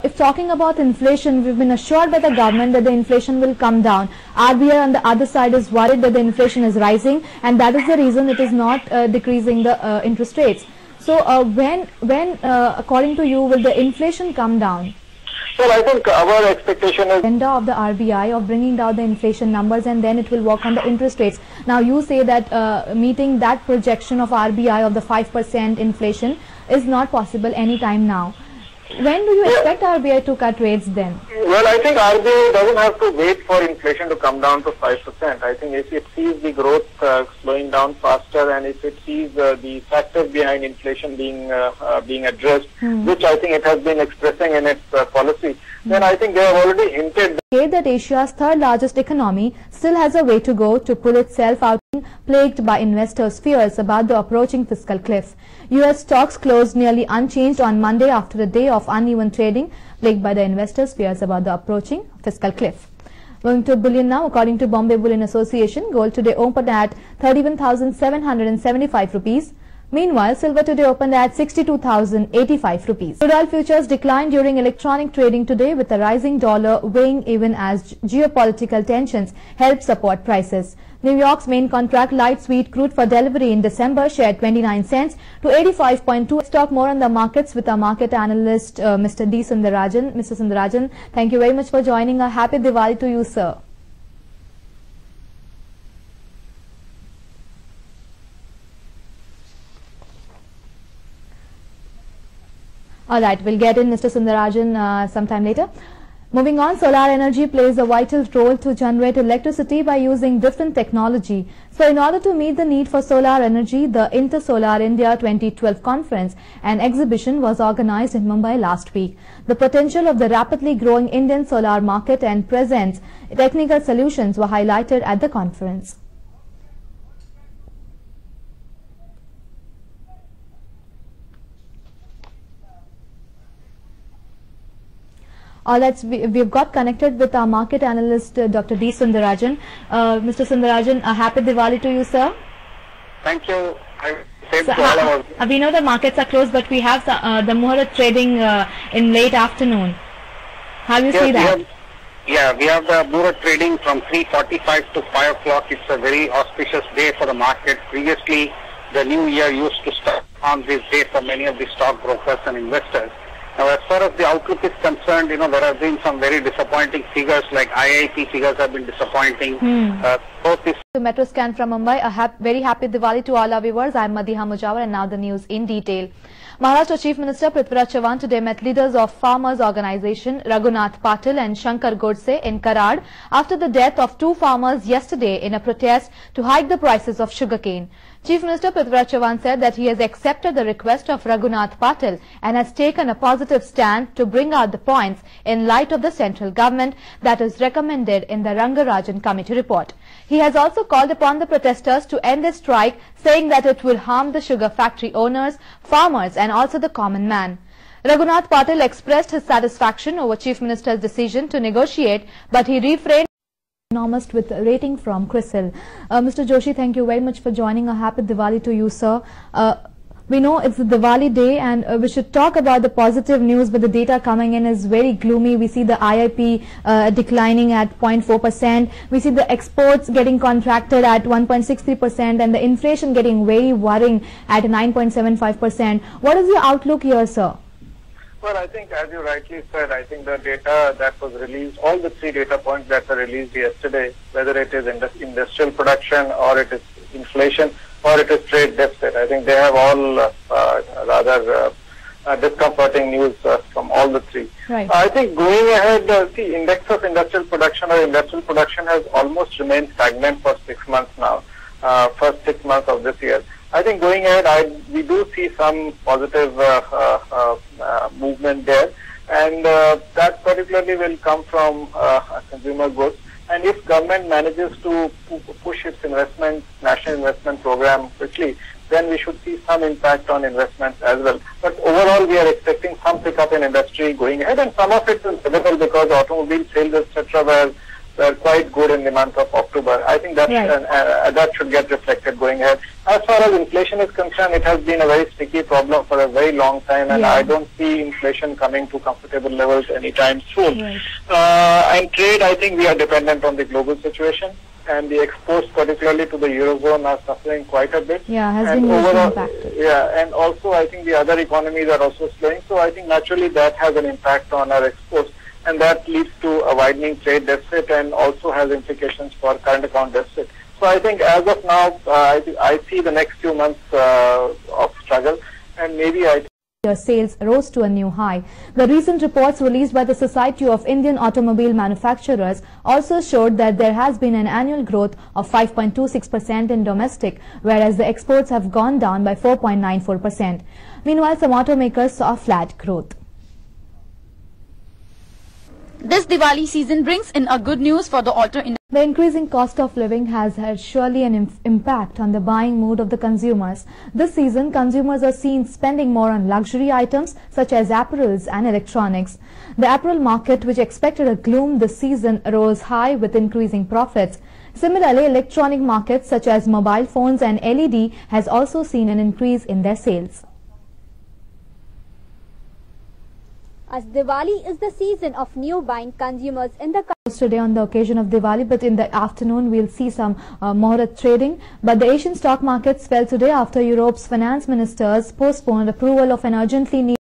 If talking about inflation, we've been assured by the government that the inflation will come down. RBI on the other side is worried that the inflation is rising, and that is the reason it is not decreasing the interest rates. So when according to you, will the inflation come down? Well, I think our expectation is agenda of the RBI of bringing down the inflation numbers, and then it will work on the interest rates. Now you say that meeting that projection of RBI of the 5% inflation is not possible anytime now. When do you expect RBI to cut rates then? Well, I think RBI doesn't have to wait for inflation to come down to 5%. I think if it sees the growth slowing down faster, and if it sees the factors behind inflation being addressed, which I think it has been expressing in its policy, then I think they have already hinted that Asia's third largest economy still has a way to go to pull itself out, plagued by investors' fears about the approaching fiscal cliff. US stocks closed nearly unchanged on Monday after a day of uneven trading, plagued by the investors' fears about the approaching fiscal cliff. Moving to bullion now, according to Bombay Bullion Association, gold today opened at 31,775 rupees. Meanwhile, silver today opened at 62,085 rupees. Crude oil futures declined during electronic trading today, with a rising dollar weighing even as geopolitical tensions helped support prices. New York's main contract light sweet crude for delivery in December shared 29 cents to 85.2. Let's talk more on the markets with our market analyst, Mr. D. Sundarajan. Mr. Sundarajan, thank you very much for joining. A happy Diwali to you, sir. Alright, we'll get in Mr. Sundarajan sometime later. Moving on, solar energy plays a vital role to generate electricity by using different technology. So in order to meet the need for solar energy, the Intersolar India 2012 conference and exhibition was organized in Mumbai last week. The potential of the rapidly growing Indian solar market and present technical solutions were highlighted at the conference. We've got connected with our market analyst, Dr. D. Sundarajan. Mr. Sundarajan, a happy Diwali to you, sir. Thank you. We know the markets are closed, but we have the Muhurat trading in late afternoon. How do you see that? We have the Muhurat trading from 3:45 to 5 o'clock. It's a very auspicious day for the market. Previously, the new year used to start on this day for many of the stockbrokers and investors. Now, as far as the outlook is concerned, there have been some very disappointing figures, like IIP figures have been disappointing. Both this Metro Scan from Mumbai. A very happy Diwali to all our viewers. I'm Madiha Mujawar, and now the news in detail. Maharashtra Chief Minister Prithviraj Chavan today met leaders of farmers' organization Raghunath Patil and Shankar Godse in Karad after the death of two farmers yesterday in a protest to hike the prices of sugarcane. Chief Minister Prithviraj Chavan said that he has accepted the request of Raghunath Patil and has taken a positive stand to bring out the points in light of the central government that is recommended in the Rangarajan Committee report. He has also called upon the protesters to end their strike, saying that it will harm the sugar factory owners, farmers and also the common man. Raghunath Patil expressed his satisfaction over Chief Minister's decision to negotiate, but he refrained economist with a rating from CRISIL. Mr. Joshi, thank you very much for joining. A happy Diwali to you, sir. We know it's the Diwali day, and we should talk about the positive news, but the data coming in is very gloomy. We see the IIP declining at 0.4%. We see the exports getting contracted at 1.63% and the inflation getting very worrying at 9.75%. What is your outlook here, sir? Well, I think, as you rightly said, I think the data that was released, all the three data points that were released yesterday, whether it is industrial production or it is inflation or it is trade deficit, I think they have all rather discomforting news from all the three. Right. I think going ahead, the index of industrial production has almost remained stagnant for 6 months now, first 6 months of this year. I think going ahead, we do see some positive movement there, and that particularly will come from consumer goods. And if government manages to push its national investment program quickly, then we should see some impact on investments as well. But overall, we are expecting some pickup in industry going ahead, and some of it is visible because automobile sales, etc., were were quite good in the month of October. I think that that should get reflected going ahead. As far as inflation is concerned, it has been a very sticky problem for a very long time, and I don't see inflation coming to comfortable levels anytime soon. And trade, I think we are dependent on the global situation, and the exports, particularly to the Eurozone, are suffering quite a bit. Has been impacted. And also I think the other economies are also slowing, so I think naturally that has an impact on our exports, and that leads to a widening trade deficit and also has implications for current account deficit. So I think as of now, I see the next few months of struggle, and maybe Your sales rose to a new high. The recent reports released by the Society of Indian Automobile Manufacturers also showed that there has been an annual growth of 5.26% in domestic, whereas the exports have gone down by 4.94%. Meanwhile, some automakers saw flat growth. This Diwali season brings in a good news for the auto industry. The increasing cost of living has had surely an impact on the buying mood of the consumers. This season, consumers are seen spending more on luxury items such as apparels and electronics. The apparel market, which expected a gloom this season, rose high with increasing profits. Similarly, electronic markets such as mobile phones and LED has also seen an increase in their sales. As Diwali is the season of new buying, consumers in the today on the occasion of Diwali, but in the afternoon we'll see some Muhurat trading. But the Asian stock markets fell today after Europe's finance ministers postponed approval of an urgently needed